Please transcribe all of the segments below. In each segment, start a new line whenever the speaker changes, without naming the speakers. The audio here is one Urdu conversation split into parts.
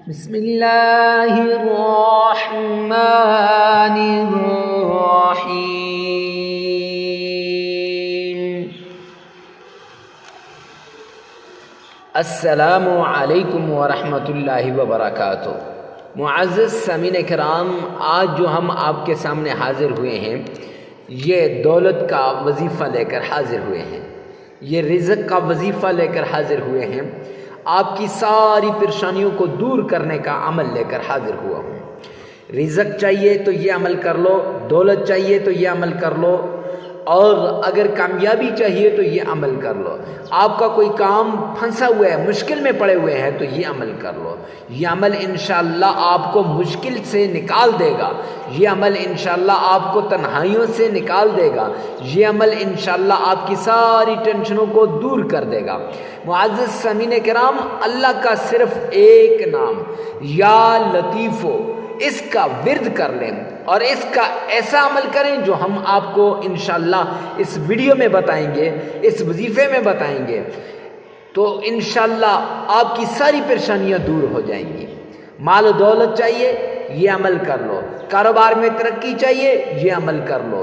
بسم اللہ الرحمن الرحیم۔ السلام علیکم ورحمۃ اللہ وبرکاتہ۔ معزز سامعین کرام، آج جو ہم آپ کے سامنے حاضر ہوئے ہیں یہ دولت کا وظیفہ لے کر حاضر ہوئے ہیں، یہ رزق کا وظیفہ لے کر حاضر ہوئے ہیں، آپ کی ساری پریشانیوں کو دور کرنے کا عمل لے کر حاضر ہوا ہوں۔ رزق چاہیے تو یہ عمل کر لو، دولت چاہیے تو یہ عمل کر لو، اور اگر کامیابی چاہیے تو یہ عمل کر لو۔ آپ کا کوئی کام پھنسا ہوا ہے، مشکل میں پڑے ہوئے ہیں تو یہ عمل کر لو۔ یہ عمل انشاءاللہ آپ کو مشکل سے نکال دے گا، یہ عمل انشاءاللہ آپ کو تنہائیوں سے نکال دے گا، یہ عمل انشاءاللہ آپ کی ساری ٹینشنوں کو دور کر دے گا۔ معزز سامعین کرام، اللہ کا صرف ایک نام یا لطیفو، اس کا ورد کر لیں اور اس کا ایسا عمل کریں جو ہم آپ کو انشاءاللہ اس ویڈیو میں بتائیں گے، اس وظیفے میں بتائیں گے، تو انشاءاللہ آپ کی ساری پریشانیاں دور ہو جائیں گی۔ مال و دولت چاہیے، یہ عمل کر لو۔ کاروبار میں ترقی چاہیے، یہ عمل کر لو۔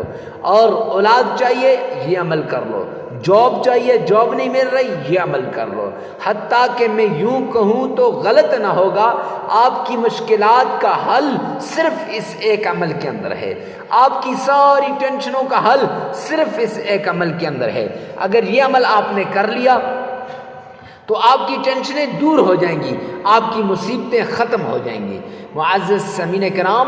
اور اولاد چاہیے، یہ عمل کر لو۔ جاب چاہیے، جاب نہیں مل رہی، یہ عمل کر لو۔ حتیٰ کہ میں یوں کہوں تو غلط نہ ہوگا، آپ کی مشکلات کا حل صرف اس ایک عمل کے اندر ہے، آپ کی ساری ٹینشنوں کا حل صرف اس ایک عمل کے اندر ہے۔ اگر یہ عمل آپ نے کر لیا تو آپ کی ٹینشنیں دور ہو جائیں گی، آپ کی مصیبتیں ختم ہو جائیں گی۔ معزز سامعین کرام،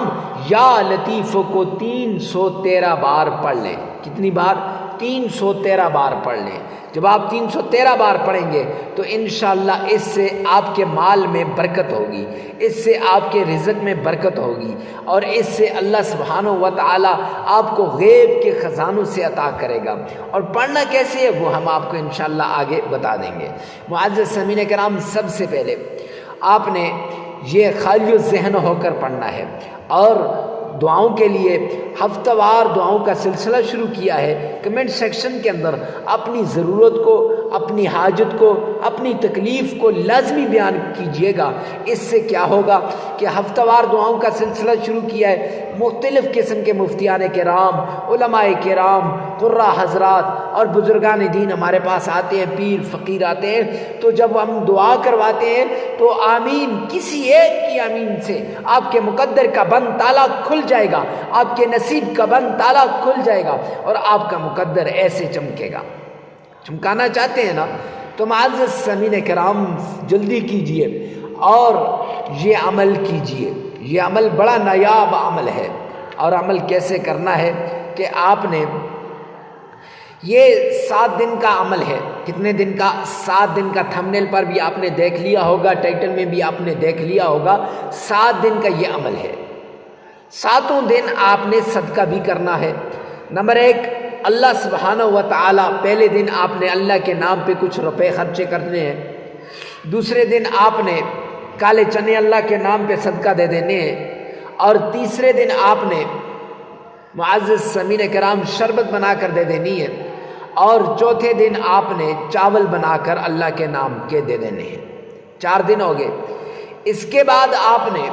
یا لطیف کو 313 بار پڑھ لیں۔ کتنی بار؟ 313 بار پڑھ لیں۔ جب آپ 313 بار پڑھیں گے تو انشاءاللہ اس سے آپ کے مال میں برکت ہوگی، اس سے آپ کے رزق میں برکت ہوگی، اور اس سے اللہ سبحانہ و تعالی آپ کو غیب کے خزانوں سے عطا کرے گا۔ اور پڑھنا کیسے ہے وہ ہم آپ کو انشاءاللہ آگے بتا دیں گے۔ معزز سامعین کرام، سب سے پہلے آپ نے یہ خالی ذہن ہو کر پڑھنا ہے، اور دعاؤں کے لیے ہفتہ وار دعاؤں کا سلسلہ شروع کیا ہے۔ کمنٹ سیکشن کے اندر اپنی ضرورت کو، اپنی حاجت کو، اپنی تکلیف کو لازمی بیان کیجئے گا۔ اس سے کیا ہوگا کہ ہفتہ وار دعاؤں کا سلسلہ شروع کیا ہے، مختلف قسم کے مفتیان کرام، علماء کرام، قراء حضرات اور بزرگان دین ہمارے پاس آتے ہیں، پیر فقیر آتے ہیں، تو جب ہم دعا کرواتے ہیں تو آمین، کسی ایک کی آمین سے آپ کے مقدر کا بند تالا کھل جائے گا، آپ کے نصیب کا بند تالا کھل جائے گا، اور آپ کا مقدر ایسے چمکے گا۔ چمکانا چاہتے ہیں نا؟ تو معزز سامعین کرام، جلدی کیجئے اور یہ عمل کیجئے۔ یہ عمل بڑا نایاب عمل ہے، اور عمل کیسے کرنا ہے کہ آپ نے یہ 7 دن کا عمل ہے۔ کتنے دن کا؟ 7 دن کا۔ تھمبنیل پر بھی آپ نے دیکھ لیا ہوگا، ٹائٹل میں بھی آپ نے دیکھ لیا ہوگا، 7 دن کا یہ عمل ہے۔ 7 دن آپ نے صدقہ بھی کرنا ہے۔ نمبر 1، اللہ سبحانہ و تعالی، پہلے دن آپ نے اللہ کے نام پہ کچھ روپے خرچے کرنے ہیں۔ دوسرے دن آپ نے کالے چنے اللہ کے نام پہ صدقہ دے دینے ہیں۔ اور تیسرے دن آپ نے معزز سامعین کرام شربت بنا کر دے دینی ہے۔ اور چوتھے دن آپ نے چاول بنا کر اللہ کے نام کے دے دینے ہیں۔ 4 دن ہو گئے۔ اس کے بعد آپ نے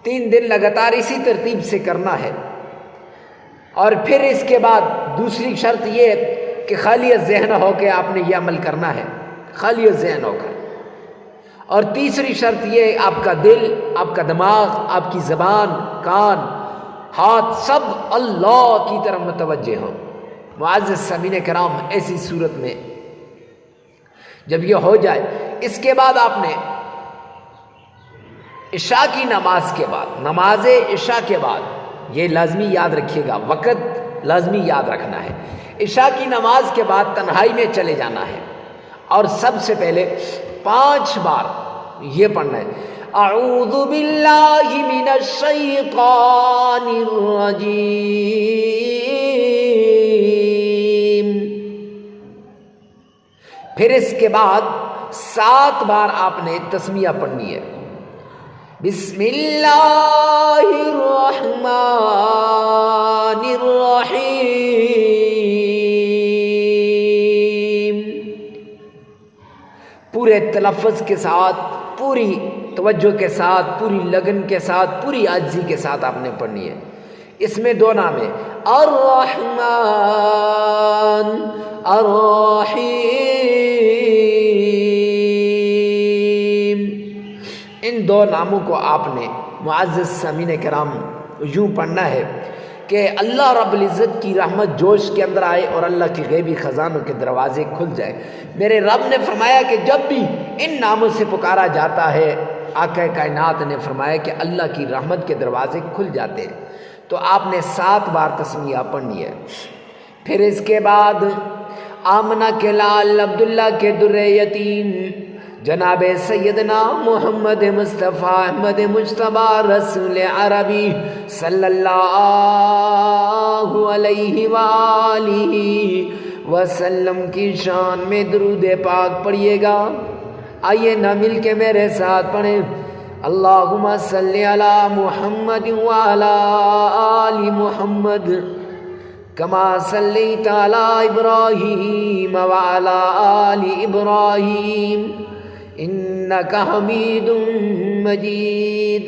3 دن لگاتار اسی ترتیب سے کرنا ہے، اور پھر اس کے بعد دوسری شرط یہ ہے کہ خالی ذہن ہو کے آپ نے یہ عمل کرنا ہے، خالی ذہن ہو کر۔ اور تیسری شرط یہ ہے آپ کا دل، آپ کا دماغ، آپ کی زبان، کان، ہاتھ سب اللہ کی طرف متوجہ ہو۔ معزز سامعین کرام، ایسی صورت میں جب یہ ہو جائے، اس کے بعد آپ نے عشاء کی نماز کے بعد، نماز عشاء کے بعد، یہ لازمی یاد رکھیے گا، وقت لازمی یاد رکھنا ہے۔ عشاء کی نماز کے بعد تنہائی میں چلے جانا ہے، اور سب سے پہلے 5 بار یہ پڑھنا ہے، اعوذ باللہ من الشیطان الرجیم۔ پھر اس کے بعد 7 بار آپ نے تسمیہ پڑھنی ہے، بسم اللہ الرحمن الرحیم، پورے تلفظ کے ساتھ پوری توجہ کے ساتھ، پوری لگن کے ساتھ، پوری عاجزی کے ساتھ آپ نے پڑھنی ہے۔ اس میں دو نام ہیں، الرحمن الرحیم۔ ان دو ناموں کو آپ نے معزز سامعین کرام یوں پڑھنا ہے کہ اللہ رب العزت کی رحمت جوش کے اندر آئے اور اللہ کی غیبی خزانوں کے دروازے کھل جائے۔ میرے رب نے فرمایا کہ جب بھی ان ناموں سے پکارا جاتا ہے، آقا کائنات نے فرمایا کہ اللہ کی رحمت کے دروازے کھل جاتے ہیں۔ تو آپ نے 7 بار تسمیہ پڑھنی ہے۔ پھر اس کے بعد آمنہ کے لال عبداللہ کے در یتیم جناب سیدنا محمد مصطفیٰ احمد مجتبی رسول عربی صلی اللہ علیہ وآلہ وسلم کی شان میں درود پاک پڑھیے گا۔ آئیے نہ مل کے میرے ساتھ پڑھیں، اللہم صلی علی محمد وعلی آل محمد کما صلیت علی ابراہیم وعلی آل ابراہیم انک حمید مجید۔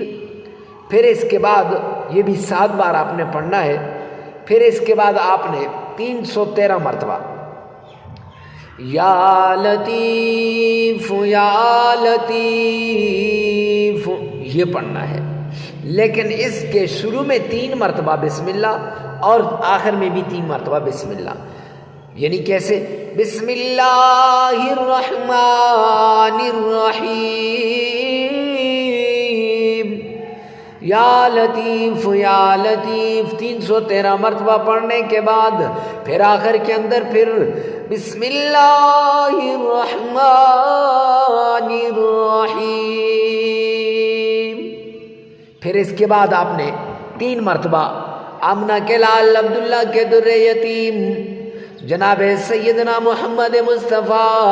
پھر اس کے بعد یہ بھی 7 بار آپ نے پڑھنا ہے۔ پھر اس کے بعد آپ نے 313 مرتبہ یا لطیف یا لطیف یہ پڑھنا ہے، لیکن اس کے شروع میں 3 مرتبہ بسم اللہ اور آخر میں بھی 3 مرتبہ بسم اللہ۔ یعنی کیسے؟ بسم اللہ الرحمن الرحیم یا لطیف یا لطیف 313 مرتبہ پڑھنے کے بعد پھر آخر کے اندر پھر بسم اللہ الرحمن الرحیم۔ پھر اس کے بعد آپ نے 3 مرتبہ آمنہ کے لال عبداللہ کے در یتیم جناب سیدنا محمد مصطفیٰ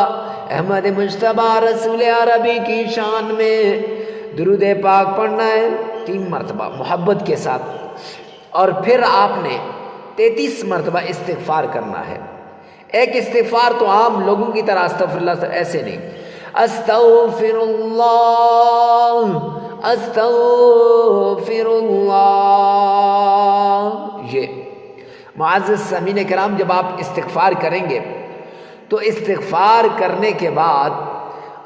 احمد مجتبی رسول عربی کی شان میں درود پاک پڑھنا ہے 3 مرتبہ محبت کے ساتھ، اور پھر آپ نے 33 مرتبہ استغفار کرنا ہے۔ ایک استغفار تو عام لوگوں کی طرح استغفر اللہ ایسے نہیں، استغفر اللہ استغفر اللہ۔ یہ معزز سامعین کرام جب آپ استغفار کریں گے تو استغفار کرنے کے بعد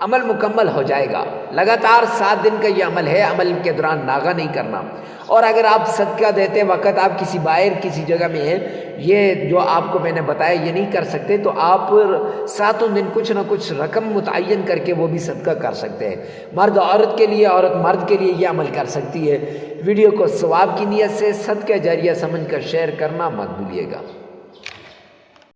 عمل مکمل ہو جائے گا۔ لگاتار 7 دن کا یہ عمل ہے، عمل کے دوران ناغہ نہیں کرنا۔ اور اگر آپ صدقہ دیتے وقت آپ کسی باہر کسی جگہ میں ہیں، یہ جو آپ کو میں نے بتایا یہ نہیں کر سکتے، تو آپ 7 دن کچھ نہ کچھ رقم متعین کر کے وہ بھی صدقہ کر سکتے ہیں۔ مرد عورت کے لیے، عورت مرد کے لیے یہ عمل کر سکتی ہے۔ ویڈیو کو ثواب کی نیت سے صدقہ جاریہ سمجھ کر شیئر کرنا مت بھولیے گا۔